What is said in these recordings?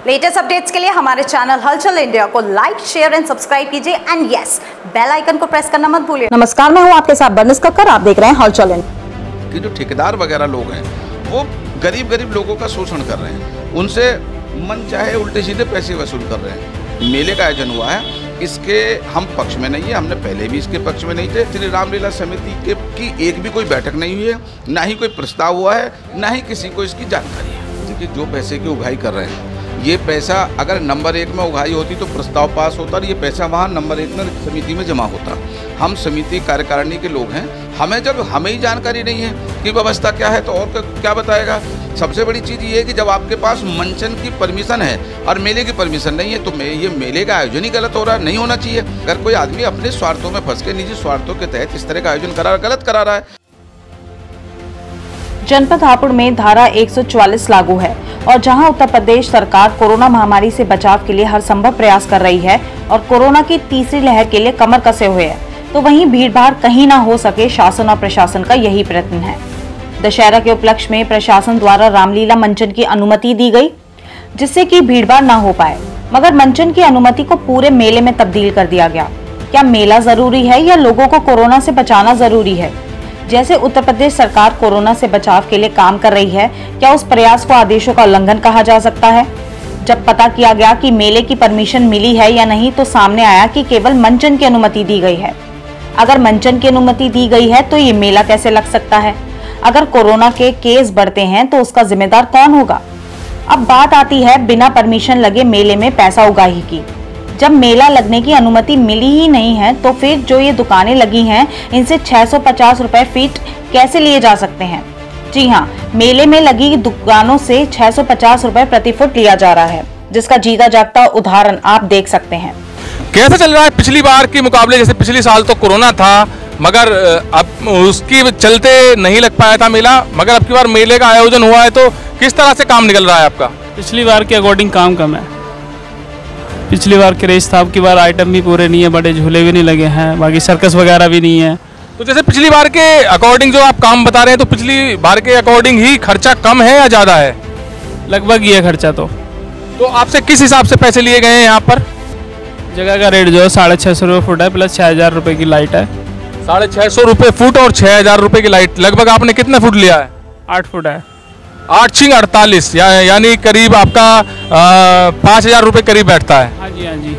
Latest updates के लिए हमारे चैनल हलचल इंडिया को लाइक, शेयर एंड सब्सक्राइब कीजिए एंड यस, बेल आइकन को प्रेस करना मत भूलिए। नमस्कार, मैं हूं आपके साथ बर्निस कक्कर, आप देख रहे हैं हलचल इंडिया। कि जो ठेकेदार वगैरह लोग हैं वो गरीब लोगों का शोषण कर रहे हैं, उनसे मन चाहे उल्टे सीधे पैसे वसूल कर रहे हैं। मेले का आयोजन हुआ है, इसके हम पक्ष में नहीं है, हमने पहले भी इसके पक्ष में नहीं थे। श्री रामलीला समिति की एक भी कोई बैठक नहीं हुई है, ना ही कोई प्रस्ताव हुआ है, ना ही किसी को इसकी जानकारी है। देखिए, जो पैसे की उगाही कर रहे हैं, ये पैसा अगर नंबर 1 में उगाही होती तो प्रस्ताव पास होता और ये पैसा वहाँ नंबर 1 में समिति में जमा होता। हम समिति कार्यकारिणी के लोग हैं, हमें ही जानकारी नहीं है कि व्यवस्था क्या है तो और क्या बताएगा। सबसे बड़ी चीज़ ये है कि जब आपके पास मंचन की परमिशन है और मेले की परमिशन नहीं है तो ये मेले का आयोजन ही गलत हो रहा है, नहीं होना चाहिए। अगर कोई आदमी अपने स्वार्थों में फंस के निजी स्वार्थों के तहत इस तरह का आयोजन गलत करा रहा है। जनपद हापुड़ में धारा 144 लागू है और जहां उत्तर प्रदेश सरकार कोरोना महामारी से बचाव के लिए हर संभव प्रयास कर रही है और कोरोना की तीसरी लहर के लिए कमर कसे हुए है, तो वहीं भीड़भाड़ कहीं ना हो सके, शासन और प्रशासन का यही प्रयत्न है। दशहरा के उपलक्ष्य में प्रशासन द्वारा रामलीला मंचन की अनुमति दी गई, जिससे कि भीड़भाड़ ना हो पाए, मगर मंचन की अनुमति को पूरे मेले में तब्दील कर दिया गया। क्या मेला जरूरी है या लोगों को कोरोना से बचाना जरूरी है? जैसे उत्तर प्रदेश सरकार कोरोना से बचाव के लिए काम कर रही है, क्या उस प्रयास को आदेशों का उल्लंघन कहा जा सकता है? जब पता किया गया कि मेले की परमिशन मिली है या नहीं, तो सामने आया कि केवल मंचन की अनुमति दी गई है। अगर मंचन की अनुमति दी गई है तो ये मेला कैसे लग सकता है? अगर कोरोना के केस बढ़ते हैं तो उसका जिम्मेदार कौन होगा? अब बात आती है बिना परमिशन लगे मेले में पैसा उगाही की। जब मेला लगने की अनुमति मिली ही नहीं है तो फिर जो ये दुकानें लगी हैं, इनसे 650 रुपए फीट कैसे लिए जा सकते हैं? जी हाँ, मेले में लगी दुकानों से 650 रुपए प्रति फुट लिया जा रहा है, जिसका जीता जागता उदाहरण आप देख सकते हैं। कैसा चल रहा है? पिछली बार के मुकाबले, जैसे पिछले साल तो कोरोना था, मगर अब उसकी चलते नहीं लग पाया था मेला, मगर अब की बार मेले का आयोजन हुआ है, तो किस तरह से काम निकल रहा है आपका? पिछली बार के अकॉर्डिंग काम कम है। पिछली बार क्रेज था, अब की बार आइटम भी पूरे नहीं है, बड़े झूले भी नहीं लगे हैं, बाकी सर्कस वगैरह भी नहीं है। तो जैसे पिछली बार के अकॉर्डिंग जो आप काम बता रहे हैं, तो पिछली बार के अकॉर्डिंग ही खर्चा कम है या ज़्यादा है? लगभग ही है खर्चा। तो आपसे किस हिसाब से पैसे लिए गए हैं यहाँ पर? जगह का रेट जो है 650 रुपये फुट है, प्लस 6000 रुपये की लाइट है। 650 रुपये फुट और 6000 रुपये की लाइट। लगभग आपने कितने फुट लिया है? 8 फुट है। 8×48 यानी करीब आपका 5000 रुपये करीब बैठता है। हाँ जी, हाँ जी।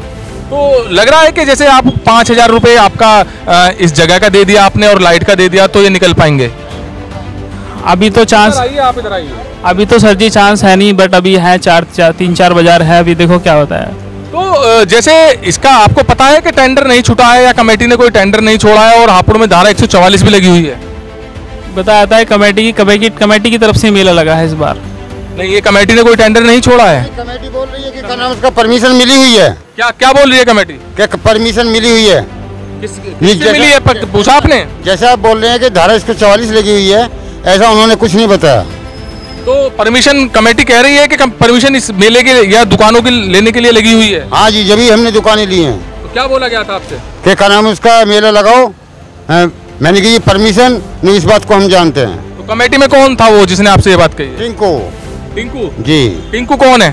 तो लग रहा है कि जैसे आप 5000 रुपये आपका इस जगह का दे दिया आपने और लाइट का दे दिया, तो ये निकल पाएंगे? अभी तो चांस, आप इधर आइए। अभी तो सर जी चांस है नहीं, बट अभी है 3-4 बाजार है, अभी देखो क्या होता है। तो जैसे इसका आपको पता है कि टेंडर नहीं छूटा है या कमेटी ने कोई टेंडर नहीं छोड़ा है, और हापुड़ में धारा 144 भी लगी हुई है? बताया था कमेटी की तरफ से मेला लगा है इस बार। नहीं, ये कमेटी ने कोई टेंडर नहीं छोड़ा है। कमेटी बोल रही है कि क्या नाम उसका परमिशन मिली हुई है। क्या बोल रही है कमेटी? क्या परमिशन मिली हुई है? किससे मिली है? पूछा आपने? जैसा आप बोल रहे हैं कि धारा 144 लगी हुई है, ऐसा उन्होंने कुछ नहीं बताया। तो परमिशन कमेटी कह रही है कि परमिशन इस मेले के या दुकानों की लेने के लिए लगी हुई है? हाँ जी, जब ही हमने दुकानें ली हैं। तो क्या बोला गया था आपसे? क्या नाम उसका मेला लगाओ, मैंने कहा ये परमिशन नहीं, इस बात को हम जानते हैं। तो कमेटी में कौन था वो जिसने आपसे ये बात कही? टिंकू जी। टिंकू कौन है?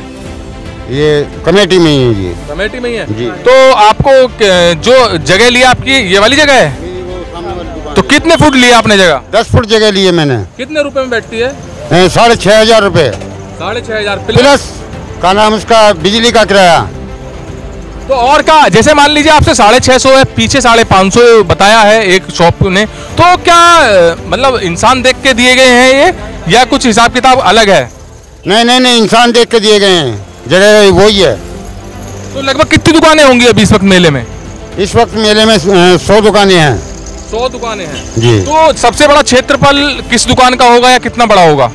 ये कमेटी में ही है जी। कमेटी में ही है जी। तो आपको जो जगह लिया आपकी, ये वाली जगह है? तो कितने फुट लिया आपने जगह? 10 फुट जगह लिए मैंने। कितने रुपए में बैठती है? 6500 रुपये 6500 प्लस का नाम उसका बिजली का किराया। तो और का, जैसे मान लीजिए आपसे 650 है, पीछे 550 बताया है एक शॉप ने, तो क्या मतलब इंसान देख के दिए गए हैं ये, या कुछ हिसाब किताब अलग है? नहीं, इंसान देख के दिए गए हैं, जगह वही है। तो लगभग कितनी दुकानें होंगी अभी इस वक्त मेले में? इस वक्त मेले में 100 दुकानें हैं। 100 दुकानें हैं जी। तो सबसे बड़ा क्षेत्रफल किस दुकान का होगा या कितना बड़ा होगा?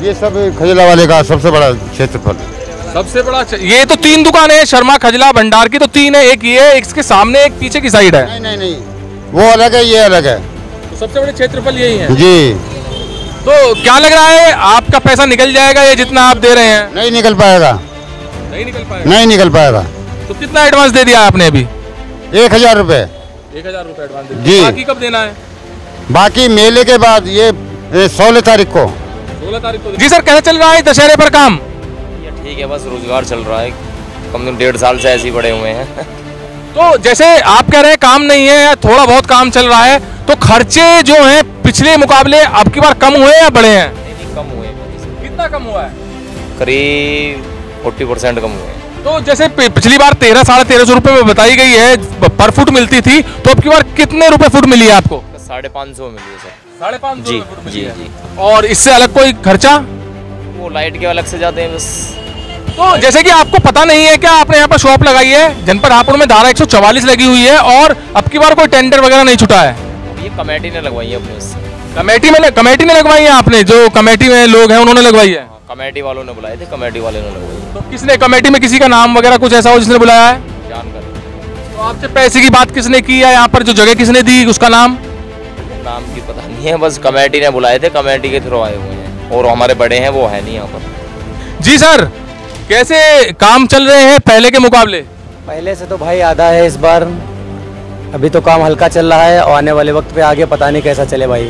ये सब खजला वाले का सबसे बड़ा क्षेत्रफल। सबसे बड़ा ये तो 3 दुकानें हैं, शर्मा खजला भंडार की तो 3 है, एक ये है, इसके सामने एक पीछे की साइड है। नहीं, वो अलग है, ये अलग है। तो सबसे बड़े क्षेत्रफल यही है जी। तो क्या लग रहा है, आपका पैसा निकल जाएगा ये जितना आप दे रहे हैं? नहीं निकल पाएगा। नहीं निकल पाएगा। तो कितना एडवांस दे दिया आपने अभी? 1000 रुपये। 1000 रुपये एडवांस जी। बाकी कब देना है? बाकी मेले के बाद, ये 16 तारीख को। 16 तारीख को। जी सर, कैसे चल रहा है दशहरे पर काम? ठीक है, बस रोजगार चल रहा है, कम से कम 1.5 साल से ऐसे ही पड़े हुए हैं। तो जैसे आप कह रहे हैं काम नहीं है या थोड़ा बहुत काम चल रहा है, तो खर्चे जो हैं पिछले मुकाबले अब की बार कम हुए या बढ़े हैं? नहीं, कम हुए हैं। कितना कम हुआ है? करीब 40% कम हुए हैं। तो जैसे पिछली बार 1300-1350 रुपए में बताई गई है पर फुट मिलती थी, तो अब की बार कितने रुपए फुट मिली है आपको? 550 मिली है सर। 550 जी फुट मिली जी है। जी। और इससे अलग कोई खर्चा? वो लाइट के अलग से जाते हैं बस। तो जैसे कि आपको पता नहीं है क्या, आपने यहाँ पर शॉप लगाई है, जनपद हापुड़ में धारा 144 लगी हुई है और अब की बार कोई टेंडर वगैरह नहीं छुटा है? ये कमेटी ने लगवाई है अपने उससे। कमेटी ने लगवाई है? आपने जो कमेटी में लोग हैं उन्होंने लगवाई है? कमेटी वालों ने बुलाए थे, कमेटी वाले ने लगवाई है। तो किसने कमेटी में, किसी का नाम वगैरह कुछ ऐसा हो जिसने बुलाया है? जानकारी। तो आपसे पैसे की बात किसने की है, यहाँ पर जो जगह किसने दी उसका नाम? नाम की पता नहीं है, बस कमेटी ने बुलाए थे, कमेटी के थ्रू आए हुए हैं और हमारे बड़े हैं वो है नहीं यहाँ पर। जी सर, कैसे काम चल रहे हैं पहले के मुकाबले? पहले से तो भाई आधा है इस बार, अभी तो काम हल्का चल रहा है और आने वाले वक्त पे आगे पता नहीं कैसा चले भाई।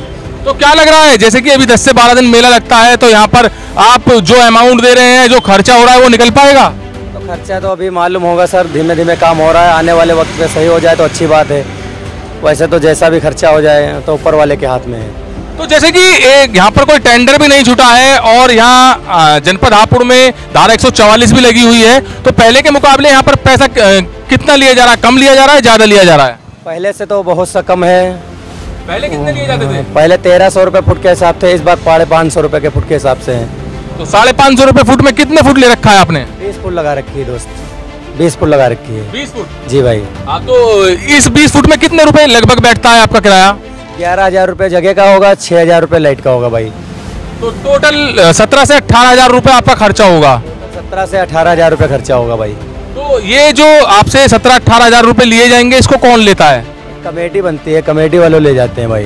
तो क्या लग रहा है, जैसे कि अभी 10 से 12 दिन मेला लगता है, तो यहाँ पर आप जो अमाउंट दे रहे हैं, जो खर्चा हो रहा है वो निकल पाएगा? तो खर्चा तो अभी मालूम होगा सर, धीमे धीमे काम हो रहा है, आने वाले वक्त पे सही हो जाए तो अच्छी बात है, वैसे तो जैसा भी खर्चा हो जाए तो ऊपर वाले के हाथ में है। तो जैसे कि यहाँ पर कोई टेंडर भी नहीं छूटा है और यहाँ जनपद हापुड़ में धारा 144 भी लगी हुई है, तो पहले के मुकाबले यहाँ पर पैसा कितना लिया जा रहा है? कम लिया जा रहा है, ज़्यादा लिया जा रहा है? पहले से तो बहुत सा कम है। पहले कितने लिए जाते थे? पहले 1300 रुपये फुट के हिसाब से, इस बार 550 रुपये के फुट के हिसाब से है। तो 550 रुपये फुट में कितने फुट ले रखा है आपने? 20 फुट लगा रखी है दोस्त, 20 फुट लगा रखी है। 20 फुट? जी भाई। हाँ, तो इस 20 फुट में कितने रुपए लगभग बैठता है आपका किराया? 11,000 रुपये जगह का होगा, 6,000 रुपये लाइट का होगा भाई। तो टोटल 17 से 18,000 रुपये आपका खर्चा होगा? 17 से 18,000 रुपये खर्चा होगा भाई। तो ये जो आपसे 17-18,000 रुपये लिए जाएंगे, इसको कौन लेता है? कमेटी बनती है, कमेटी वालों ले जाते हैं भाई।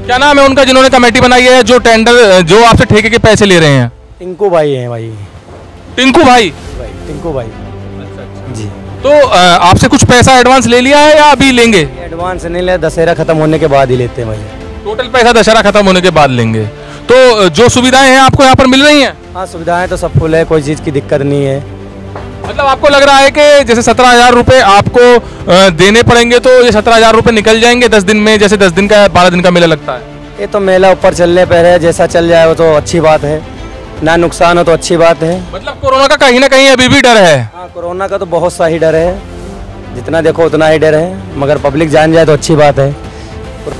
क्या नाम है उनका जिन्होंने कमेटी बनाई है, जो टेंडर, जो आपसे ठेके के पैसे ले रहे हैं? टिंकू भाई हैं भाई। टिंकू भाई? टिंकू भाई जी। तो आपसे कुछ पैसा एडवांस ले लिया है या अभी लेंगे? एडवांस नहीं ले, दशहरा खत्म होने के बाद ही लेते हैं भाई। टोटल पैसा दशहरा खत्म होने के बाद लेंगे। तो जो सुविधाएं हैं आपको यहाँ पर मिल रही हैं? हाँ, सुविधाएं तो सब फुल है, कोई चीज़ की दिक्कत नहीं है। मतलब आपको लग रहा है कि जैसे 17,000 रुपये आपको देने पड़ेंगे, तो ये 17,000 रुपये निकल जाएंगे 10 दिन में, जैसे 10 दिन का 12 दिन का मेला लगता है? ये तो मेला ऊपर चलने पर है, जैसा चल जाए वो तो अच्छी बात है, ना नुकसान हो तो अच्छी बात है। मतलब कोरोना का कहीं ना कहीं अभी भी डर है? हाँ, कोरोना का तो बहुत सा ही डर है, जितना देखो उतना ही डर है, मगर पब्लिक जान जाए तो अच्छी बात है।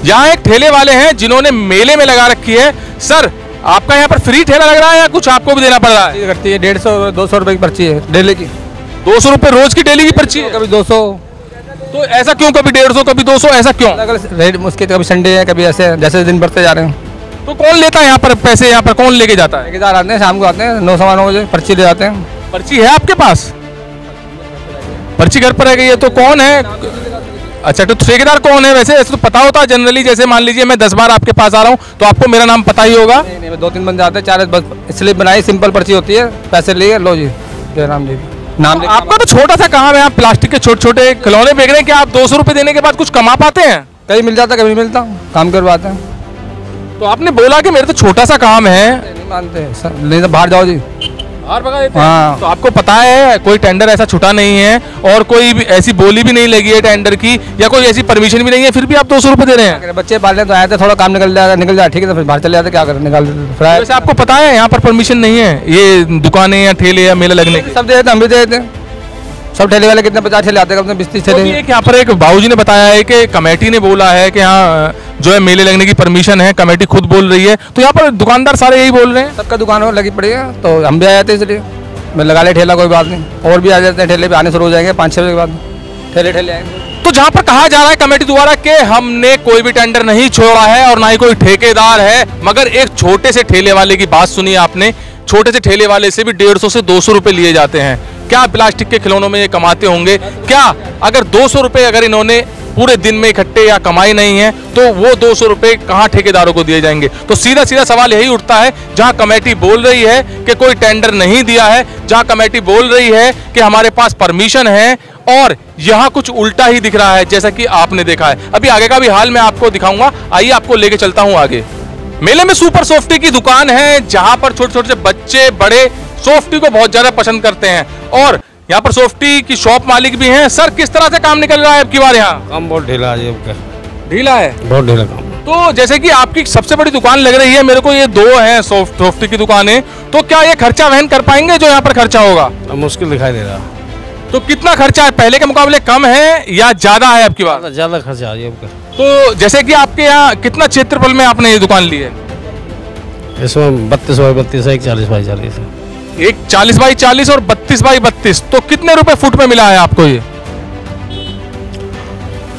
यहाँ एक ठेले वाले हैं जिन्होंने मेले में लगा रखी है। सर, आपका यहाँ पर फ्री ठेला लग रहा है या कुछ आपको भी देना पड़ रहा है? करती है 150-200 रुपए की पर्ची है डेली की। 200 रुपये रोज की डेली की पर्ची है? कभी 200। तो ऐसा क्यों, कभी 150 कभी 200, ऐसा क्यों? अलग रेट उसके, कभी संडे है, कभी ऐसे, जैसे दिन बढ़ते जा रहे हैं। तो कौन लेता है यहाँ पर पैसे, यहाँ पर कौन लेके जाता है? ठेकेदार आते हैं, शाम को आते हैं 9-9 बजे, पर्ची ले जाते हैं। पर्ची है आपके पास? पर्ची घर पर रह गई है, तो कौन है? अच्छा, तो ठेकेदार कौन है वैसे? ऐसे तो पता होता जनरली, जैसे मान लीजिए मैं 10 बार आपके पास आ रहा हूँ तो आपको मेरा नाम पता ही होगा। नहीं, 2-3 बंदे आते हैं, 4 बस स्लिप बनाई, सिंपल पर्ची होती है, पैसे लिए, लो जी जयराम जी नाम। तो आपका तो छोटा सा काम है, आप प्लास्टिक के छोटे छोटे खिलौने बेच रहे हैं, क्या आप 200 रुपये देने के बाद कुछ कमा पाते हैं? कहीं मिल जाता, कभी नहीं मिलता, काम करवाते हैं। तो आपने बोला कि मेरा तो छोटा सा काम है। नहीं मानते सर, नहीं तो बाहर जाओ जी, बाहर भगा देते हैं। हाँ। तो आपको पता है कोई टेंडर ऐसा छुटा नहीं है और कोई भी ऐसी बोली भी नहीं लगी है टेंडर की, या कोई ऐसी परमिशन भी नहीं है, फिर भी आप 200 रुपये दे रहे हैं? बच्चे पालने तो आए थे, थोड़ा काम निकल जाए ठीक है, तो फिर बाहर चले जाते, क्या करें, निकाल देते। वैसे आपको पता है यहाँ पर परमिशन नहीं है ये दुकानें या ठेले या मेला लगने की? सब दे देते, हम भी दे देते हैं। सब ठेले वाले कितने 50 ठेले आते हैं, कम से 20-30 तो ठेले। भी एक यहाँ पर एक बाबूजी ने बताया है कि कमेटी ने बोला है कि यहाँ जो है मेले लगने की परमिशन है, कमेटी खुद बोल रही है, तो यहाँ पर दुकानदार सारे यही बोल रहे हैं। सबका दुकान लगी पड़ी है, तो हम भी आ जाते हैं, इसलिए मैं लगा ले ठेला, कोई बात नहीं। और भी आ जाते हैं, ठेले पे आने शुरू हो जाएंगे 5-6 बजे के बाद, ठेले आएंगे। तो जहाँ पर कहा जा रहा है कमेटी द्वारा कि हमने कोई भी टेंडर नहीं छोड़ा है और ना ही कोई ठेकेदार है, मगर एक छोटे से ठेले वाले की बात सुनी आपने, छोटे से ठेले वाले से भी 150 से 200 रुपए लिए जाते हैं। क्या प्लास्टिक के खिलौनों में ये कमाते होंगे? क्या अगर 200 रुपए अगर इन्होंने पूरे दिन में इकट्ठे या कमाई नहीं है, तो वो 200 रुपए कहाँ ठेकेदारों को दिए जाएंगे? तो सीधा सीधा सवाल यही उठता है, जहाँ कमेटी बोल रही है कि कोई टेंडर नहीं दिया है, जहाँ कमेटी बोल रही है कि हमारे पास परमिशन है, और यहाँ कुछ उल्टा ही दिख रहा है, जैसा कि आपने देखा है। अभी आगे का भी हाल मैं आपको दिखाऊंगा, आइए आपको लेके चलता हूँ आगे। मेले में सुपर सॉफ्टी की दुकान है, जहाँ पर छोटे छोटे बच्चे बड़े सॉफ्टी को बहुत ज्यादा पसंद करते हैं और यहाँ पर सॉफ्टी की शॉप मालिक भी हैं। सर, किस तरह से काम निकल रहा है अब की बार यहाँ? काम बहुत ढीला है जी, ढीला है, बहुत ढीला काम। तो जैसे कि आपकी सबसे बड़ी दुकान लग रही है मेरे को, ये 2 हैं सॉफ्टी की दुकानें, तो क्या ये खर्चा वहन कर पाएंगे जो यहाँ पर खर्चा होगा? मुश्किल दिखाई दे रहा। तो कितना खर्चा है, पहले के मुकाबले कम है या ज्यादा है अब की बार? ज्यादा खर्चा है जी। तो जैसे कि आपके यहाँ कितना क्षेत्रफल में आपने ये दुकान ली है? इसमें 32 बाई 32 है, एक 40 बाई 40 है। एक 40 बाई 40 और 32 बाई 32, तो कितने रुपए फुट में मिला है आपको ये?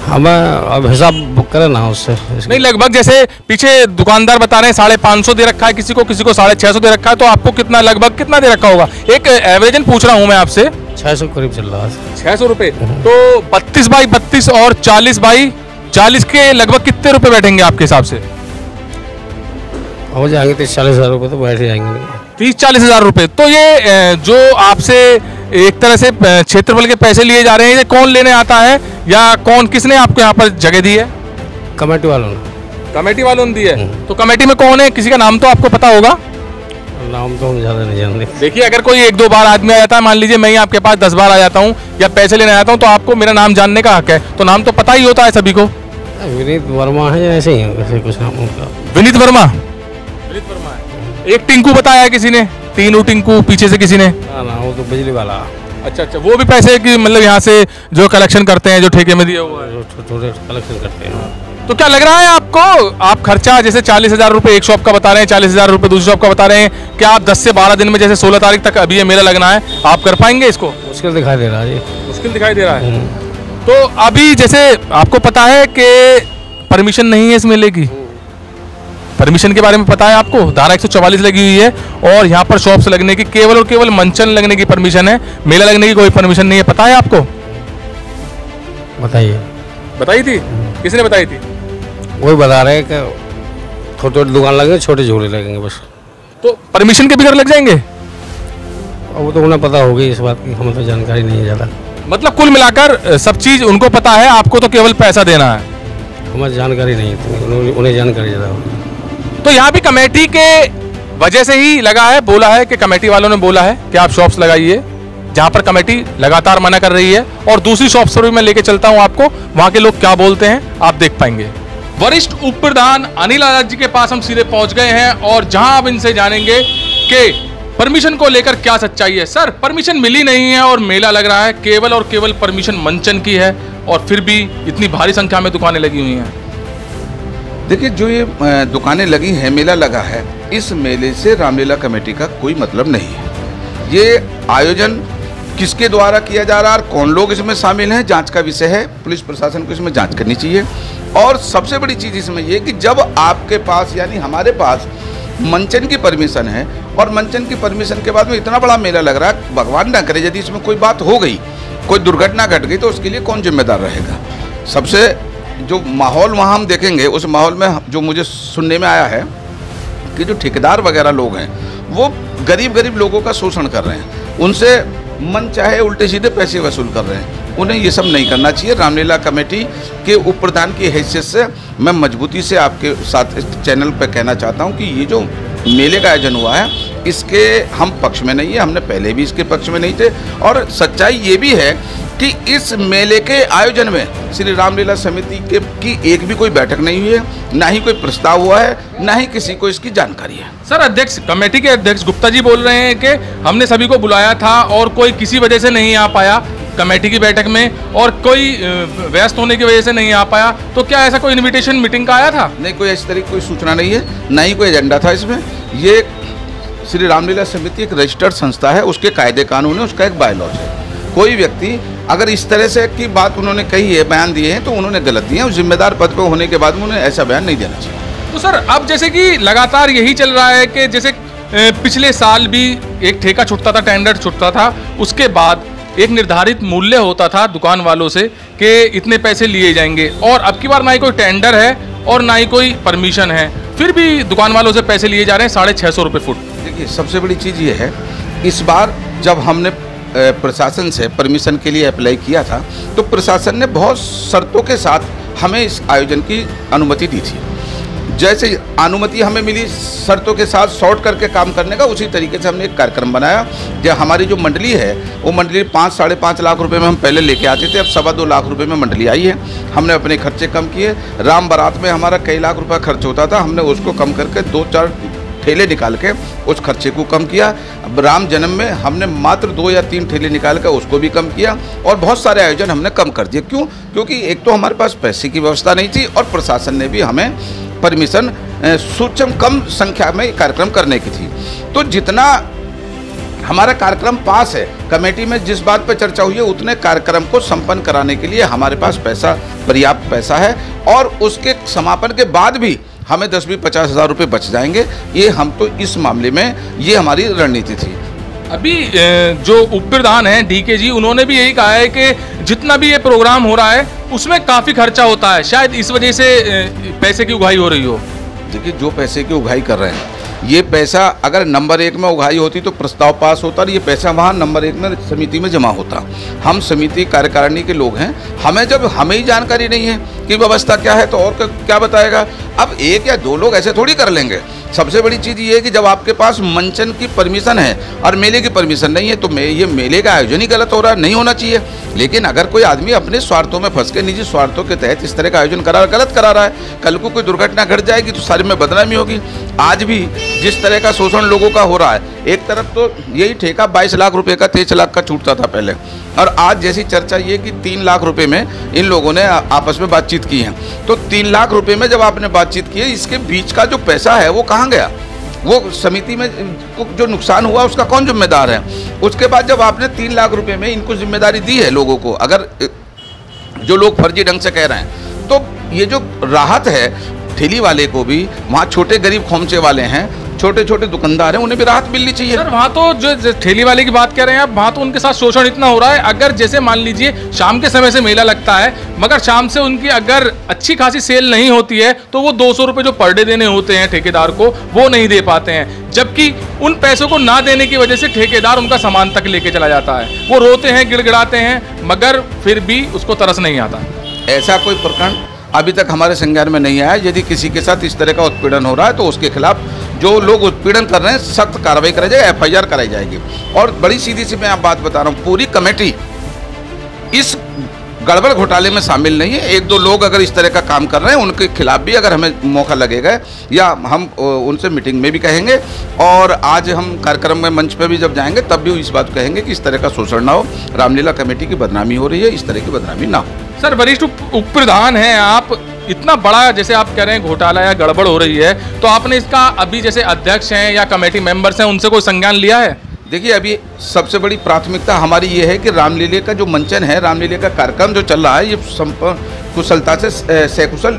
हमें अब हिसाब बुक करें ना उससे। नहीं, लगभग जैसे पीछे दुकानदार बता रहे हैं 550 दे रखा है किसी को 650 दे रखा है, तो आपको कितना लगभग कितना दे रखा होगा? एक एवरेजन पूछ रहा हूँ मैं आपसे। 600 करीब चल रहा है। 600 रुपए। तो 32 बाई 32 और 40 बाई 40 के लगभग कितने रुपए बैठेंगे आपके हिसाब से? हो जाएंगे 30-40 हज़ार रुपये तो बैठ जाएंगे। 30-40 हज़ार रुपए। तो ये जो आपसे एक तरह से क्षेत्रफल के पैसे लिए जा रहे हैं, ये कौन लेने आता है या किसने आपको यहाँ पर जगह दी है? कमेटी वालों ने। कमेटी वालों ने दी है। तो कमेटी में कौन है, किसी का नाम तो आपको पता होगा? नाम तो हम ज़्यादा नहीं जानते। देखिए, अगर कोई 1-2 बार आदमी आ जाता है, मान लीजिए मैं ही आपके पास 10 बार आ जाता हूँ या पैसे लेने आता हूँ, तो आपको मेरा नाम जानने का हक है, तो नाम तो पता ही होता है सभी को। विनीत वर्मा है, ऐसे ही है, वैसे कुछ नाम उनका। विनीत वर्मा है। एक टिंकू बताया किसी ने, 3 टिंकू पीछे से किसी ने। ना, वो तो बिजली वाला। अच्छा, वो भी पैसे की मतलब यहाँ से जो कलेक्शन करते हैं, जो ठेके में दिया हुआ है, थोड़े कलेक्शन करते हैं। तो क्या लग रहा है आपको, आप खर्चा जैसे 40 हज़ार रुपये एक शॉप का बता रहे हैं, 40 हज़ार रुपये दूसरी शॉप का बता रहे हैं, क्या आप 10 से 12 दिन में जैसे 16 तारीख तक अभी ये मेला लगना है, आप कर पाएंगे इसको? मुश्किल दिखाई दे रहा है जी। मुश्किल दिखाई दे रहा है। तो अभी जैसे आपको पता है कि परमिशन नहीं है इस मेले की, परमिशन के बारे में पता है आपको? धारा 144 लगी हुई है और यहाँ पर शॉप्स लगने की केवल और केवल मंचन लगने की परमिशन है, मेला लगने की कोई परमिशन नहीं है। पता है आपको? बताइए। बताई थी? किसने बताई थी? वही बता रहे हैं कि छोटे दुकान लगेंगे, छोटे झूले लगेंगे बस। तो परमिशन के बगैर लग जाएंगे? वो तो उन्हें पता होगी इस बात की, हमें तो जानकारी नहीं है ज़्यादा। मतलब कुल मिलाकर सब चीज़ उनको पता है, आपको तो केवल पैसा देना है। हमें जानकारी नहीं है, उन्हें जानकारी ज़्यादा होगी। तो यहाँ भी कमेटी के वजह से ही लगा है, बोला है कि कमेटी वालों ने बोला है कि आप शॉप्स लगाइए, जहाँ पर कमेटी लगातार मना कर रही है। और दूसरी शॉप्स पर भी मैं लेके चलता हूँ आपको, वहाँ के लोग क्या बोलते हैं आप देख पाएंगे। वरिष्ठ उप प्रधान अनिल आजाद जी के पास हम सीधे पहुंच गए हैं और जहां अब इनसे जानेंगे कि परमिशन को लेकर क्या सच्चाई है। सर, परमिशन मिली नहीं है और मेला लग रहा है, केवल और केवल परमिशन मंचन की है और फिर भी इतनी भारी संख्या में दुकानें लगी हुई हैं। देखिए, जो ये दुकानें लगी हैं, मेला लगा है, इस मेले से रामलीला कमेटी का कोई मतलब नहीं है। ये आयोजन किसके द्वारा किया जा रहा है और कौन लोग इसमें शामिल हैं, जांच का विषय है। पुलिस प्रशासन को इसमें जांच करनी चाहिए। और सबसे बड़ी चीज़ इसमें ये कि जब आपके पास यानी हमारे पास मंचन की परमिशन है और मंचन की परमिशन के बाद में इतना बड़ा मेला लग रहा है, भगवान ना करे यदि इसमें कोई बात हो गई, कोई दुर्घटना घट गई, तो उसके लिए कौन जिम्मेदार रहेगा? सबसे जो माहौल वहाँ हम देखेंगे, उस माहौल में जो मुझे सुनने में आया है कि जो ठेकेदार वगैरह लोग हैं वो गरीब लोगों का शोषण कर रहे हैं, उनसे मन चाहे उल्टे सीधे पैसे वसूल कर रहे हैं। उन्हें ये सब नहीं करना चाहिए। रामलीला कमेटी के उप प्रधान की हैसियत से मैं मजबूती से आपके साथ इस चैनल पर कहना चाहता हूँ कि ये जो मेले का आयोजन हुआ है, इसके हम पक्ष में नहीं है, हमने पहले भी इसके पक्ष में नहीं थे। और सच्चाई ये भी है कि इस मेले के आयोजन में श्री रामलीला समिति की एक भी कोई बैठक नहीं हुई है, ना ही कोई प्रस्ताव हुआ है, ना ही किसी को इसकी जानकारी है। सर, अध्यक्ष कमेटी के अध्यक्ष गुप्ता जी बोल रहे हैं कि हमने सभी को बुलाया था और कोई किसी वजह से नहीं आ पाया कमेटी की बैठक में और कोई व्यस्त होने की वजह से नहीं आ पाया। तो क्या ऐसा कोई इनविटेशन मीटिंग का आया था? नहीं, कोई इस तरह की कोई सूचना नहीं है, ना ही कोई एजेंडा था इसमें। ये श्री रामलीला समिति एक रजिस्टर्ड संस्था है, उसके कायदे कानून है, उसका एक बायलॉज है। कोई व्यक्ति अगर इस तरह से की बात उन्होंने कही है, बयान दिए हैं, तो उन्होंने गलत दिए हैं। जिम्मेदार पद पर होने के बाद में उन्हें ऐसा बयान नहीं देना चाहिए। तो सर, अब जैसे कि लगातार यही चल रहा है कि जैसे पिछले साल भी एक ठेका छूटता था, टेंडर छूटता था, उसके बाद एक निर्धारित मूल्य होता था दुकान वालों से कि इतने पैसे लिए जाएंगे, और अब की बार ना ही कोई टेंडर है और ना ही कोई परमिशन है, फिर भी दुकान वालों से पैसे लिए जा रहे हैं 650 रुपये फुट। देखिए, सबसे बड़ी चीज़ ये है, इस बार जब हमने प्रशासन से परमिशन के लिए अप्लाई किया था, तो प्रशासन ने बहुत शर्तों के साथ हमें इस आयोजन की अनुमति दी थी। जैसे अनुमति हमें मिली शर्तों के साथ शॉर्ट करके काम करने का, उसी तरीके से हमने एक कार्यक्रम बनाया। जो हमारी जो मंडली है वो मंडली 5-5.5 लाख रुपए में हम पहले लेके आते थे, अब 2.25 लाख रुपए में मंडली आई है। हमने अपने खर्चे कम किए। राम बारात में हमारा कई लाख रुपए खर्च होता था, हमने उसको कम करके 2-4 ठेले निकाल के उस खर्चे को कम किया। अब राम जन्म में हमने मात्र 2 या 3 ठेले निकाल कर उसको भी कम किया, और बहुत सारे आयोजन हमने कम कर दिए। क्यों? क्योंकि एक तो हमारे पास पैसे की व्यवस्था नहीं थी, और प्रशासन ने भी हमें परमिशन सूक्ष्म कम संख्या में कार्यक्रम करने की थी। तो जितना हमारा कार्यक्रम पास है, कमेटी में जिस बात पर चर्चा हुई है, उतने कार्यक्रम को संपन्न कराने के लिए हमारे पास पैसा, पर्याप्त पैसा है, और उसके समापन के बाद भी हमें 10-50 हज़ार रुपये बच जाएंगे। ये हम तो इस मामले में ये हमारी रणनीति थी। अभी जो उप प्रधान हैं DK जी, उन्होंने भी यही कहा है कि जितना भी ये प्रोग्राम हो रहा है उसमें काफ़ी खर्चा होता है, शायद इस वजह से पैसे की उगाही हो रही हो। देखिए, जो पैसे की उगाही कर रहे हैं, ये पैसा अगर नंबर 1 में उगाही होती तो प्रस्ताव पास होता, और ये पैसा वहाँ नंबर 1 में समिति में जमा होता। हम समिति कार्यकारिणी के लोग हैं, हमें ही जानकारी नहीं है कि व्यवस्था क्या है, तो और क्या बताएगा। अब 1 या 2 लोग ऐसे थोड़ी कर लेंगे। सबसे बड़ी चीज़ ये है कि जब आपके पास मंचन की परमिशन है और मेले की परमिशन नहीं है, तो ये मेले का आयोजन ही गलत हो रहा है, नहीं होना चाहिए। लेकिन अगर कोई आदमी अपने स्वार्थों में फंस के, निजी स्वार्थों के तहत इस तरह का आयोजन गलत करा रहा है, कल को कोई दुर्घटना घट जाएगी तो सारी में बदनामी होगी। आज भी जिस तरह का शोषण लोगों का हो रहा है, एक तरफ तो यही ठेका 22 लाख रुपए का 23 लाख का छूटता था पहले, और आज जैसी चर्चा ये कि 3 लाख रुपए में इन लोगों ने आपस में बातचीत की है। तो 3 लाख रुपए में जब आपने बातचीत की है, इसके बीच का जो पैसा है वो कहाँ गया? वो समिति में जो नुकसान हुआ उसका कौन जिम्मेदार है? उसके बाद जब आपने 3 लाख रुपए में इनको जिम्मेदारी दी है लोगों को, अगर जो लोग फर्जी ढंग से कह रहे हैं, तो ये जो राहत है ठेली वाले को भी, वहाँ छोटे गरीब खोमचे वाले हैं, छोटे छोटे दुकानदार हैं, उन्हें भी राहत मिलनी चाहिए। सर, वहाँ तो जो ठेली वाले की बात कर रहे हैं आप, वहाँ तो उनके साथ शोषण इतना हो रहा है। अगर जैसे मान लीजिए शाम के समय से मेला लगता है, मगर शाम से उनकी अगर अच्छी खासी सेल नहीं होती है तो वो 200 रुपये जो पर डे देने होते हैं ठेकेदार को, वो नहीं दे पाते हैं। जबकि उन पैसों को ना देने की वजह से ठेकेदार उनका सामान तक लेके चला जाता है। वो रोते हैं, गिड़गिड़ाते हैं, मगर फिर भी उसको तरस नहीं आता। ऐसा कोई प्रकरण अभी तक हमारे संज्ञान में नहीं आया। यदि किसी के साथ इस तरह का उत्पीड़न हो रहा है तो उसके खिलाफ जो लोग उत्पीड़न कर रहे हैं सख्त कार्रवाई कराई जाएगी, FIR कराई जाएगी। और बड़ी सीधी सी मैं आप बात बता रहा हूँ, पूरी कमेटी इस गड़बड़ घोटाले में शामिल नहीं है। 1-2 लोग अगर इस तरह का काम कर रहे हैं, उनके खिलाफ भी अगर हमें मौका लगेगा या हम उनसे मीटिंग में भी कहेंगे, और आज हम कार्यक्रम में मंच पे भी जब जाएंगे तब भी इस बात कहेंगे कि इस तरह का शोषण ना हो, रामलीला कमेटी की बदनामी हो रही है, इस तरह की बदनामी ना हो। सर, वरिष्ठ उप प्रधान हैं आप, इतना बड़ा जैसे आप कह रहे हैं घोटाला या गड़बड़ हो रही है, तो आपने इसका अभी जैसे अध्यक्ष हैं या कमेटी मेंबर्स हैं, उनसे कोई संज्ञान लिया है? देखिए, अभी सबसे बड़ी प्राथमिकता हमारी ये है कि रामलीला का जो मंचन है, रामलीला का कार्यक्रम जो चल रहा है, ये कुशलता से सकुशल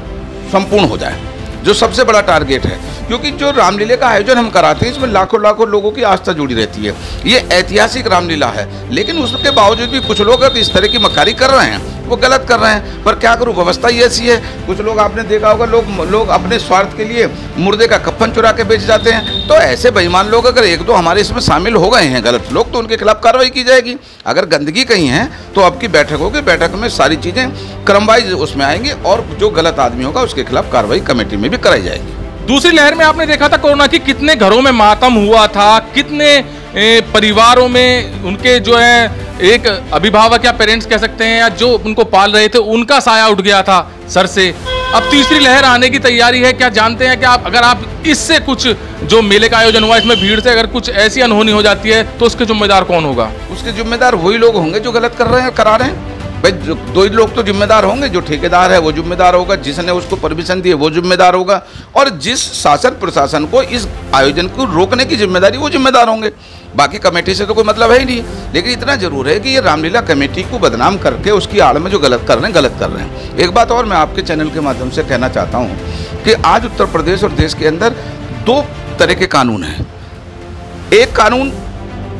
संपूर्ण हो जाए, जो सबसे बड़ा टारगेट है। क्योंकि जो रामलीला का आयोजन हम कराते हैं, इसमें लाखों लाखों लोगों की आस्था जुड़ी रहती है। ये ऐतिहासिक रामलीला है, लेकिन उसके बावजूद भी कुछ लोग इस तरह की मक्कारी कर रहे हैं, वो गलत कर रहे हैं। पर क्या करूँ, व्यवस्था ही ऐसी है। कुछ लोग आपने देखा होगा, लोग अपने स्वार्थ के लिए मुर्दे का कफन चुरा के बेच जाते हैं। तो ऐसे बेईमान लोग अगर 1-2 हमारे इसमें शामिल हो गए हैं गलत लोग, तो उनके खिलाफ कार्रवाई की जाएगी। अगर गंदगी कहीं है तो अब की बैठक होगी, बैठक में सारी चीज़ें क्रमवाइज उसमें आएंगी, और जो गलत आदमी होगा उसके खिलाफ कार्रवाई कमेटी में भी कराई जाएगी। दूसरी लहर में आपने देखा था कोरोना की, कितने घरों में मातम हुआ था, कितने परिवारों में उनके जो है एक अभिभावक या पेरेंट्स कह सकते हैं, या जो उनको पाल रहे थे, उनका साया उठ गया था सर से। अब तीसरी लहर आने की तैयारी है। क्या जानते हैं कि अगर आप इससे कुछ जो मेले का आयोजन हुआ, इसमें भीड़ से अगर कुछ ऐसी अनहोनी हो जाती है तो उसके जिम्मेदार कौन होगा? उसके जिम्मेदार वही लोग होंगे जो गलत कर रहे हैं, करा रहे हैं। भाई 2 लोग तो जिम्मेदार होंगे, जो ठेकेदार है वो जिम्मेदार होगा, जिसने उसको परमिशन दी है वो जिम्मेदार होगा, और जिस शासन प्रशासन को इस आयोजन को रोकने की जिम्मेदारी वो जिम्मेदार होंगे। बाकी कमेटी से तो कोई मतलब है ही नहीं। लेकिन इतना जरूर है कि ये रामलीला कमेटी को बदनाम करके उसकी आड़ में जो गलत कर रहे हैं। एक बात और मैं आपके चैनल के माध्यम से कहना चाहता हूँ कि आज उत्तर प्रदेश और देश के अंदर 2 तरह के कानून हैं। एक कानून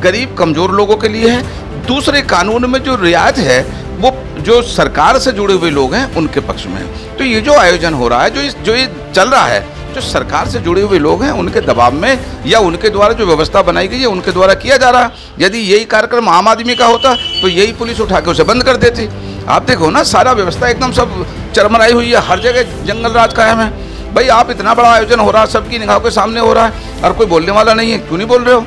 गरीब कमजोर लोगों के लिए है, दूसरे कानून में जो रियायत है वो जो सरकार से जुड़े हुए लोग हैं उनके पक्ष में है। तो ये जो आयोजन हो रहा है, जो ये चल रहा है, जो सरकार से जुड़े हुए लोग हैं उनके दबाव में या उनके द्वारा जो व्यवस्था बनाई गई है उनके द्वारा किया जा रहा है। यदि यही कार्यक्रम आम आदमी का होता तो यही पुलिस उठा के उसे बंद कर देती। आप देखो ना, सारा व्यवस्था एकदम सब चरमराई हुई है, हर जगह जंगल राज कायम है। भाई आप इतना बड़ा आयोजन हो रहा है, सबकी निगाहों के सामने हो रहा है और कोई बोलने वाला नहीं है, क्यों नहीं बोल रहे हो?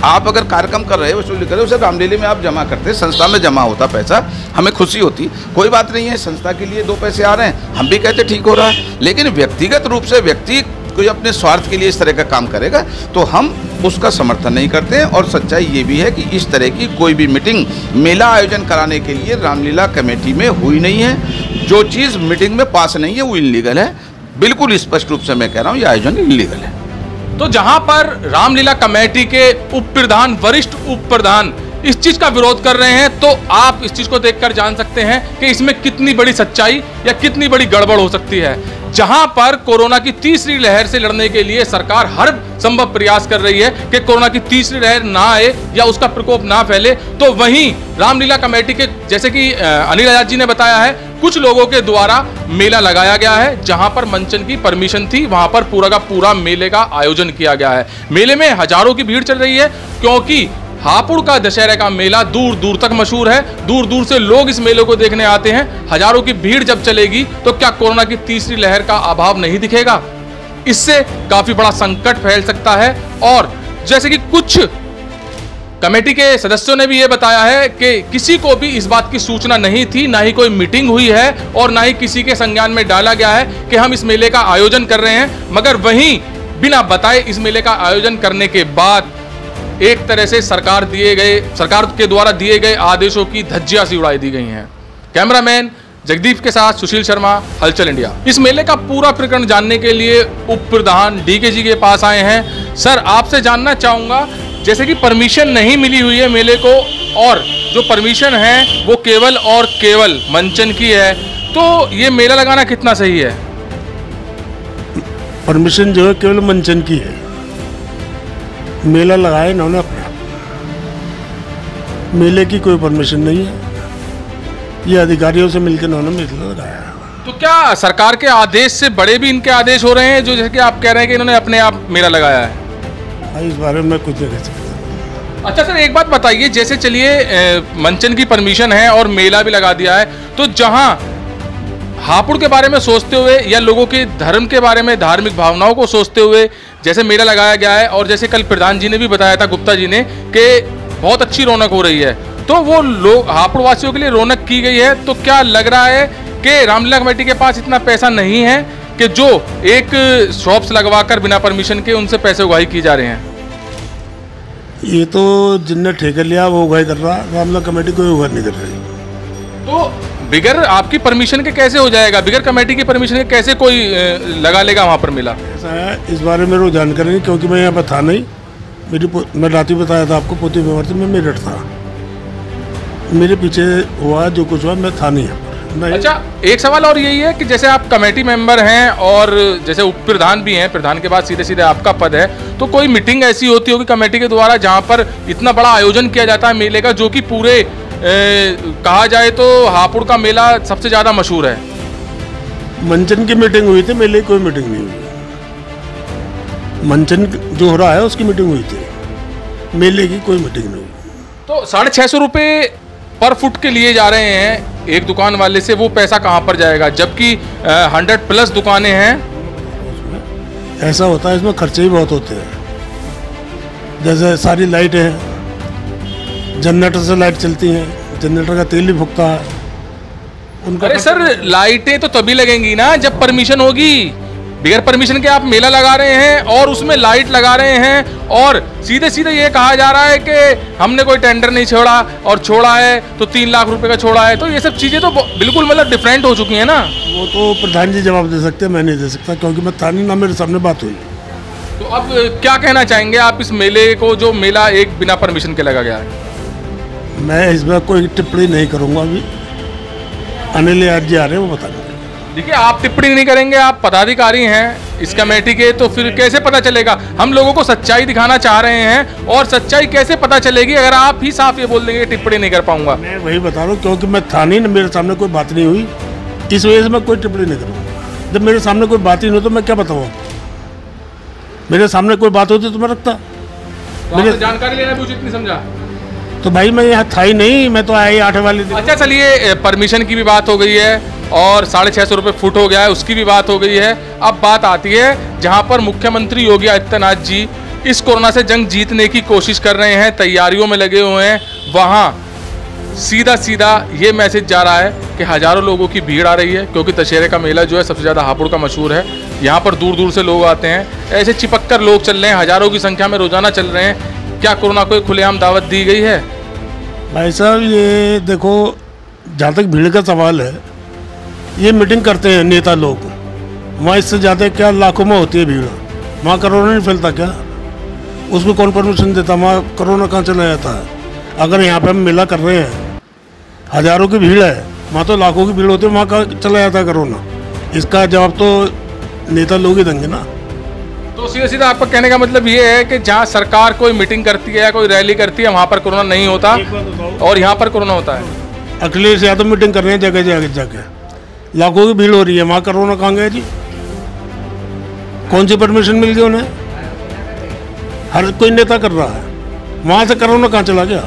आप अगर कार्यक्रम कर रहे हो, वसूली कर रहे हो, उसे रामलीला में आप जमा करते, संस्था में जमा होता पैसा, हमें खुशी होती, कोई बात नहीं है, संस्था के लिए 2 पैसे आ रहे हैं, हम भी कहते ठीक हो रहा है। लेकिन व्यक्तिगत रूप से व्यक्ति कोई अपने स्वार्थ के लिए इस तरह का काम करेगा तो हम उसका समर्थन नहीं करते हैं। और सच्चाई ये भी है कि इस तरह की कोई भी मीटिंग मेला आयोजन कराने के लिए रामलीला कमेटी में हुई नहीं है। जो चीज़ मीटिंग में पास नहीं है वो इलीगल है, बिल्कुल स्पष्ट रूप से मैं कह रहा हूँ, ये आयोजन इलीगल है। तो जहां पर रामलीला कमेटी के उप प्रधान, वरिष्ठ उप प्रधान इस चीज का विरोध कर रहे हैं, तो आप इस चीज को देखकर जान सकते हैं कि इसमें कितनी बड़ी सच्चाई या कितनी बड़ी गड़बड़ हो सकती है। जहां पर कोरोना की तीसरी लहर से लड़ने के लिए सरकार हर संभव प्रयास कर रही है कि कोरोना की तीसरी लहर ना आए या उसका प्रकोप ना फैले, तो वहीं रामलीला कमेटी के, जैसे कि अनिल आजाद जी ने बताया है, कुछ लोगों के द्वारा मेला लगाया गया है। जहां पर मंचन की परमिशन थी वहां पर पूरा का पूरा मेले का आयोजन किया गया है। मेले में हजारों की भीड़ चल रही है, क्योंकि हापुड़ का दशहरे का मेला दूर दूर तक मशहूर है, दूर दूर से लोग इस मेले को देखने आते हैं। हजारों की भीड़ जब चलेगी तो क्या कोरोना की तीसरी लहर का अभाव नहीं दिखेगा? इससे काफी बड़ा संकट फैल सकता है। और जैसे कि कुछ कमेटी के सदस्यों ने भी यह बताया है कि किसी को भी इस बात की सूचना नहीं थी, ना ही कोई मीटिंग हुई है और ना ही किसी के संज्ञान में डाला गया है कि हम इस मेले का आयोजन कर रहे हैं। मगर वहीं बिना बताए इस मेले का आयोजन करने के बाद एक तरह से सरकार के द्वारा दिए गए आदेशों की धज्जियां सी उड़ाई दी गई हैं। कैमरामैन जगदीप के साथ सुशील शर्मा, हलचल इंडिया। इस मेले का पूरा प्रकरण जानने के लिए उप प्रधान डीके जी के पास आए हैं। सर, आपसे जानना चाहूंगा, जैसे कि परमिशन नहीं मिली हुई है मेले को और जो परमिशन है वो केवल और केवल मंचन की है, तो ये मेला लगाना कितना सही है? परमिशन जो है केवल मंचन की है, मेला लगाया इन्होंने अपने आप, मेले की कोई परमिशन नहीं है, ये अधिकारियों से मिलकर इन्होंने मेला लगाया। तो क्या सरकार के आदेश से बड़े भी इनके आदेश हो रहे हैं, जो जैसे कि आप कह रहे हैं कि इन्होंने अपने आप मेला लगाया है? इस बारे में कुछ नहीं कह सकता। अच्छा सर, एक बात बताइए, जैसे चलिए मंचन की परमिशन है और मेला भी लगा दिया है, तो जहां हापुड़ के बारे में सोचते हुए या लोगों के धर्म के बारे में, धार्मिक भावनाओं को सोचते हुए जैसे मेला लगाया गया है, और जैसे कल प्रधान जी ने भी बताया था, गुप्ता जी ने, कि बहुत अच्छी रौनक हो रही है, तो वो लोग हापुड़ वासियों के लिए रौनक की गई है, तो क्या लग रहा है कि रामलीला कमेटी के पास इतना पैसा नहीं है कि जो एक शॉप्स लगवाकर बिना परमिशन के उनसे पैसे उगाही की जा रहे हैं? ये तो जिनने ठेका लिया वो उगाही कर रहा, रामलीला कमेटी कोई उगाही नहीं कर रही। तो बिगर आपकी परमिशन के कैसे हो जाएगा? बिगर कमेटी की परमिशन के कैसे कोई लगा लेगा वहाँ पर मेला? ऐसा है, इस बारे में वो जानकारी नहीं, क्योंकि मैं यहाँ पर था नहीं। मैं रात ही बताया था आपको, पोती बीमार थी, मैं मेरठ था, मेरे पीछे हुआ जो कुछ हुआ, मैं था नहीं यहाँ पर। अच्छा, एक सवाल और यही है कि जैसे आप कमेटी मेंबर हैं और जैसे उप प्रधान भी हैं, प्रधान के बाद सीधे सीधे आपका पद है, तो कोई मीटिंग ऐसी होती होगी कमेटी के द्वारा जहाँ पर इतना बड़ा आयोजन किया जाता है मेले का, जो कि पूरे कहा जाए तो हापुड़ का मेला सबसे ज्यादा मशहूर है? मंचन की मीटिंग हुई थी, मेले की कोई मीटिंग नहीं हुई। मंचन जो हो रहा है उसकी मीटिंग हुई थी, मेले की कोई मीटिंग नहीं हुई। तो 650 रुपये पर फुट के लिए जा रहे हैं एक दुकान वाले से, वो पैसा कहाँ पर जाएगा, जबकि 100+ दुकानें हैं? ऐसा होता है, इसमें खर्चे ही बहुत होते हैं। जैसे सारी लाइटें हैं, जनरेटर से लाइट चलती हैं, जनरेटर का तेल भी फूकता है उनका। अरे सर, लाइटें तो तभी लगेंगी ना जब परमिशन होगी। बिगर परमिशन के आप मेला लगा रहे हैं और उसमें लाइट लगा रहे हैं, और सीधे सीधे ये कहा जा रहा है कि हमने कोई टेंडर नहीं छोड़ा, और छोड़ा है तो 3 लाख रुपए का छोड़ा है। तो ये सब चीजें तो बिल्कुल मतलब डिफरेंट हो चुकी है ना। वो तो प्रधान जी जवाब दे सकते हैं, मैं नहीं दे सकता, क्योंकि मैं था नहीं, ना मेरे सामने बात हुई। तो अब क्या कहना चाहेंगे आप इस मेले को, जो मेला एक बिना परमिशन के लगा गया है? मैं इसमें कोई टिप्पणी नहीं करूंगा। अभी अनिल आजाद जी आ रहे हैं, वो बता देंगे। देखिए, आप टिप्पणी नहीं करेंगे, आप पदाधिकारी हैं इस कमेटी के, तो फिर कैसे पता चलेगा? हम लोगों को सच्चाई दिखाना चाह रहे हैं, और सच्चाई कैसे पता चलेगी अगर आप ही साफ ये बोल देंगे टिप्पणी नहीं कर पाऊंगा? मैं वही बता रहा हूँ, क्योंकि मैं था नहीं, मेरे सामने कोई बात नहीं हुई, इस वजह से मैं कोई टिप्पणी नहीं करूँगा। जब मेरे सामने कोई बात ही नहीं हो तो मैं क्या बताऊँ? मेरे सामने कोई बात होती तो मैं रखता। तो जानकारी लेना भी उचित नहीं समझा? तो भाई मैं यहाँ था ही नहीं, मैं तो आया ही 8 वाले दिन। अच्छा चलिए, परमिशन की भी बात हो गई है और 650 रुपये फुट हो गया है, उसकी भी बात हो गई है। अब बात आती है जहाँ पर मुख्यमंत्री योगी आदित्यनाथ जी इस कोरोना से जंग जीतने की कोशिश कर रहे हैं, तैयारियों में लगे हुए हैं, वहाँ सीधा सीधा ये मैसेज जा रहा है कि हज़ारों लोगों की भीड़ आ रही है, क्योंकि दशहरे का मेला जो है सबसे ज़्यादा हापुड़ का मशहूर है। यहाँ पर दूर दूर से लोग आते हैं, ऐसे चिपक कर लोग चल रहे हैं, हज़ारों की संख्या में रोजाना चल रहे हैं। क्या कोरोना को खुलेआम दावत दी गई है? भाई साहब ये देखो, जहाँ तक भीड़ का सवाल है, ये मीटिंग करते हैं नेता लोग, वहाँ इससे ज़्यादा क्या लाखों में होती है भीड़। वहाँ कोरोना नहीं फैलता क्या? उसको कौन परमिशन देता? वहाँ कोरोना कहाँ चला जाता है? अगर यहाँ पे हम मेला कर रहे हैं, हज़ारों की भीड़ है, वहाँ तो लाखों की भीड़ होती है, वहाँ कहाँ चला जाता है कोरोना? इसका जवाब तो नेता लोग ही देंगे ना। तो सीधा सीधा आपका कहने का मतलब ये है कि जहाँ सरकार कोई मीटिंग करती है या कोई रैली करती है, वहाँ पर कोरोना नहीं होता और यहाँ पर कोरोना होता है। अखिलेश यादव मीटिंग कर रहे हैं जगह जगह जाके, लाखों की भीड़ हो रही है, वहाँ कोरोना कहाँ गया जी? कौन सी परमिशन मिल गई उन्हें? हर कोई नेता कर रहा है, वहाँ से कोरोना कहाँ चला गया?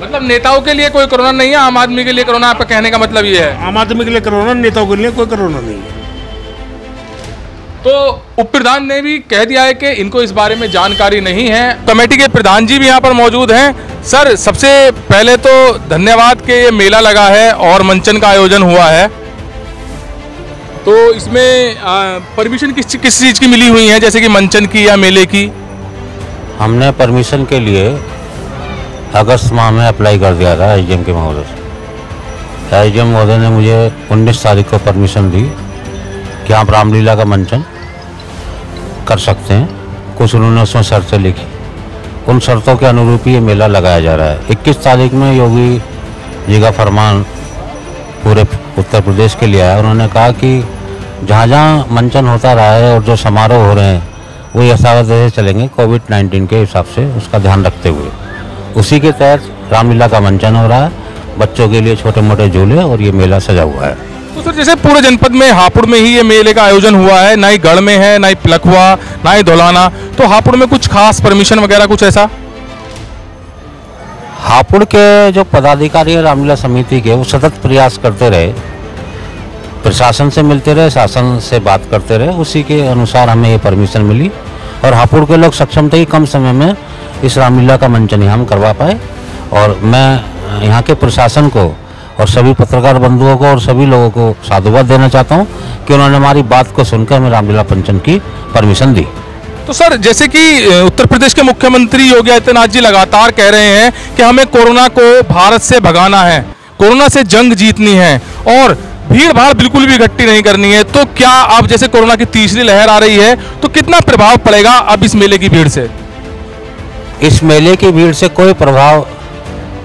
मतलब नेताओं के लिए कोई कोरोना नहीं है, आम आदमी के लिए कोरोना, आपका कहने का मतलब ये है? आम आदमी के लिए कोरोना, नेताओं के लिए कोई कोरोना नहीं है। तो उप प्रधान ने भी कह दिया है कि इनको इस बारे में जानकारी नहीं है। कमेटी के प्रधान जी भी यहाँ पर मौजूद हैं। सर, सबसे पहले तो धन्यवाद कि ये मेला लगा है और मंचन का आयोजन हुआ है। तो इसमें परमिशन किस चीज़ की मिली हुई है, जैसे कि मंचन की या मेले की? हमने परमिशन के लिए अगस्त माह में अप्लाई कर दिया था एसडीएम के महोदय से। एसडीएम महोदय ने मुझे 19 तारीख को परमिशन दी कि आप रामलीला का मंचन कर सकते हैं। कुछ उन्होंने उसमें शर्तें लिखी, उन शर्तों के अनुरूप ही ये मेला लगाया जा रहा है। 21 तारीख में योगी जी का फरमान पूरे उत्तर प्रदेश के लिए आया। उन्होंने कहा कि जहाँ जहाँ मंचन होता रहा है और जो समारोह हो रहे हैं वो यथावत से चलेंगे, कोविड-19 के हिसाब से उसका ध्यान रखते हुए। उसी के तहत रामलीला का मंचन हो रहा है, बच्चों के लिए छोटे मोटे झूले, और ये मेला सजा हुआ है। तो सर, जैसे पूरे जनपद में हापुड़ में ही ये मेले का आयोजन हुआ है, ना ही गढ़ में है, ना ही पिलखुआ, ना ही धौलाना, तो हापुड़ में कुछ खास परमिशन वगैरह कुछ ऐसा? हापुड़ के जो पदाधिकारी हैं रामलीला समिति के, वो सतत प्रयास करते रहे, प्रशासन से मिलते रहे, शासन से बात करते रहे, उसी के अनुसार हमें ये परमिशन मिली और हापुड़ के लोग सक्षम थे कि कम समय में इस रामलीला का मंचन हम करवा पाए। और मैं यहाँ के प्रशासन को और सभी पत्रकार बंधुओं को और सभी लोगों को साधुवाद देना चाहता हूँ कि उन्होंने हमारी बात को सुनकर हमें रामलीला मंचन की परमिशन दी। तो सर, जैसे कि उत्तर प्रदेश के मुख्यमंत्री योगी आदित्यनाथ जी लगातार कह रहे हैं कि हमें कोरोना को भारत से भगाना है, कोरोना से जंग जीतनी है और भीड़ भाड़ बिल्कुल भी इकट्ठी नहीं करनी है, तो क्या अब जैसे कोरोना की तीसरी लहर आ रही है तो कितना प्रभाव पड़ेगा अब इस मेले की भीड़ से? इस मेले की भीड़ से कोई प्रभाव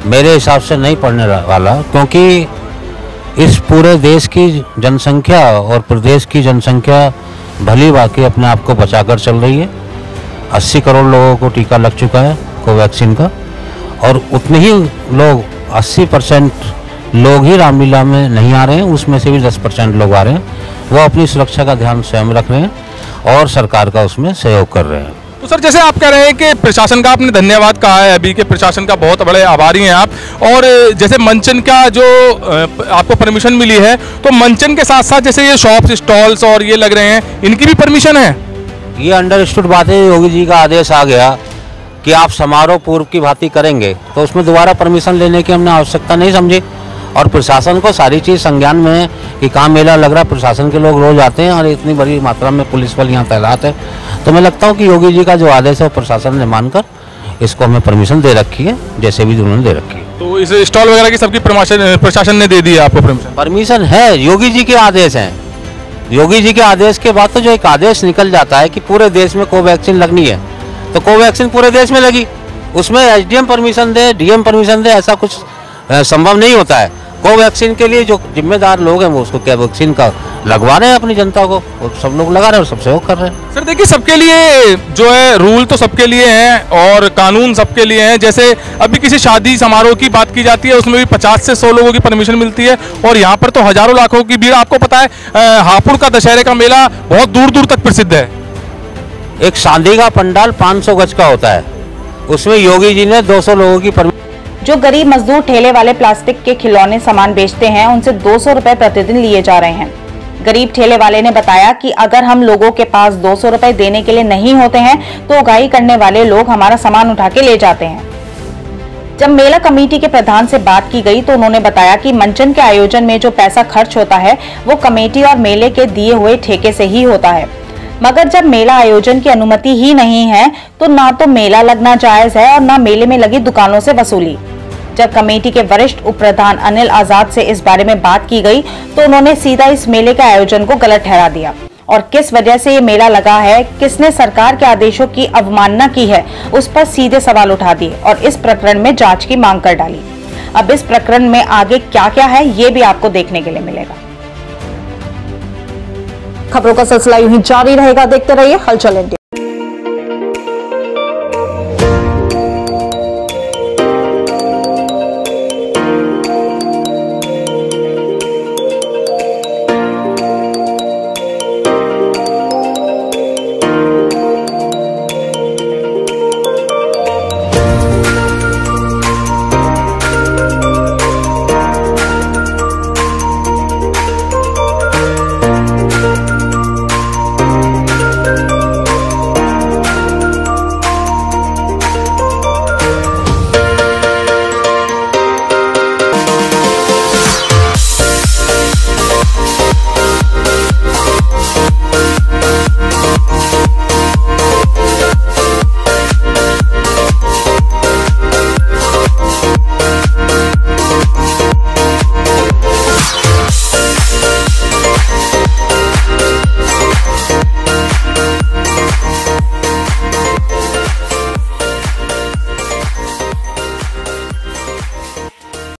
मेरे हिसाब से नहीं पड़ने वाला, क्योंकि इस पूरे देश की जनसंख्या और प्रदेश की जनसंख्या भली बाकी अपने आप को बचाकर चल रही है। 80 करोड़ लोगों को टीका लग चुका है कोवैक्सीन का, और उतने ही लोग 80% लोग ही रामलीला में नहीं आ रहे हैं, उसमें से भी 10% लोग आ रहे हैं। वो अपनी सुरक्षा का ध्यान स्वयं रख रहे हैं और सरकार का उसमें सहयोग कर रहे हैं। तो सर, जैसे आप कह रहे हैं कि प्रशासन का आपने धन्यवाद कहा है, अभी के प्रशासन का बहुत बड़े आभारी हैं आप, और जैसे मंचन का जो आपको परमिशन मिली है, तो मंचन के साथ साथ जैसे ये शॉप्स, स्टॉल्स और ये लग रहे हैं, इनकी भी परमिशन है? ये अंडरस्टूड बात है, योगी जी का आदेश आ गया कि आप समारोह पूर्व की भांति करेंगे, तो उसमें दोबारा परमिशन लेने की हमने आवश्यकता नहीं समझी। और प्रशासन को सारी चीज़ संज्ञान में है कि कहाँ मेला लग रहा है, प्रशासन के लोग रोज आते हैं और इतनी बड़ी मात्रा में पुलिस बल यहाँ तैनात है। तो मैं लगता हूँ कि योगी जी का जो आदेश है वो प्रशासन ने मानकर इसको हमें परमिशन दे रखी है, जैसे भी उन्होंने दे रखी है। तो इस स्टॉल वगैरह की सबकी प्रशासन ने दे दी है आपको परमिशन? परमिशन है, योगी जी के आदेश हैं। योगी जी के आदेश के बाद तो जो एक आदेश निकल जाता है कि पूरे देश में कोवैक्सीन लगनी है, तो कोवैक्सीन पूरे देश में लगी। उसमें एसडीएम परमिशन दे, डीएम परमिशन दे, ऐसा कुछ संभव नहीं होता है। कोवैक्सीन के लिए जो जिम्मेदार लोग हैं वो उसको कोवैक्सीन का लगवा रहे हैं अपनी जनता को, और सब लोग लगा रहे हैं और सब सहयोग कर रहे हैं। सर देखिए, सबके लिए जो है रूल तो सबके लिए हैं और कानून सबके लिए हैं। जैसे अभी किसी शादी समारोह की बात की जाती है, उसमें भी 50 से 100 लोगों की परमिशन मिलती है, और यहाँ पर तो हजारों लाखों की भीड़। आपको पता है हापुड़ का दशहरे का मेला बहुत दूर दूर तक प्रसिद्ध है। एक शादी का पंडाल 500 गज का होता है, उसमें योगी जी ने 200 लोगों की जो गरीब मजदूर ठेले वाले प्लास्टिक के खिलौने सामान बेचते हैं उनसे 200 रुपए प्रतिदिन लिए जा रहे हैं। गरीब ठेले वाले ने बताया कि अगर हम लोगों के पास 200 रुपए देने के लिए नहीं होते हैं तो उगाही करने वाले लोग हमारा सामान उठा के ले जाते हैं। जब मेला कमेटी के प्रधान से बात की गई तो उन्होंने बताया कि मंचन के आयोजन में जो पैसा खर्च होता है वो कमेटी और मेले के दिए हुए ठेके से ही होता है, मगर जब मेला आयोजन की अनुमति ही नहीं है तो ना तो मेला लगना जायज है और ना मेले में लगी दुकानों से वसूली। जब कमेटी के वरिष्ठ उप प्रधान अनिल आजाद से इस बारे में बात की गई तो उन्होंने सीधा इस मेले के आयोजन को गलत ठहरा दिया और किस वजह से ये मेला लगा है, किसने सरकार के आदेशों की अवमानना की है, उस पर सीधे सवाल उठा दिए और इस प्रकरण में जांच की मांग कर डाली। अब इस प्रकरण में आगे क्या क्या है ये भी आपको देखने के लिए मिलेगा। खबरों का सिलसिला यूं ही जारी रहेगा, देखते रहिए हलचल इंडिया।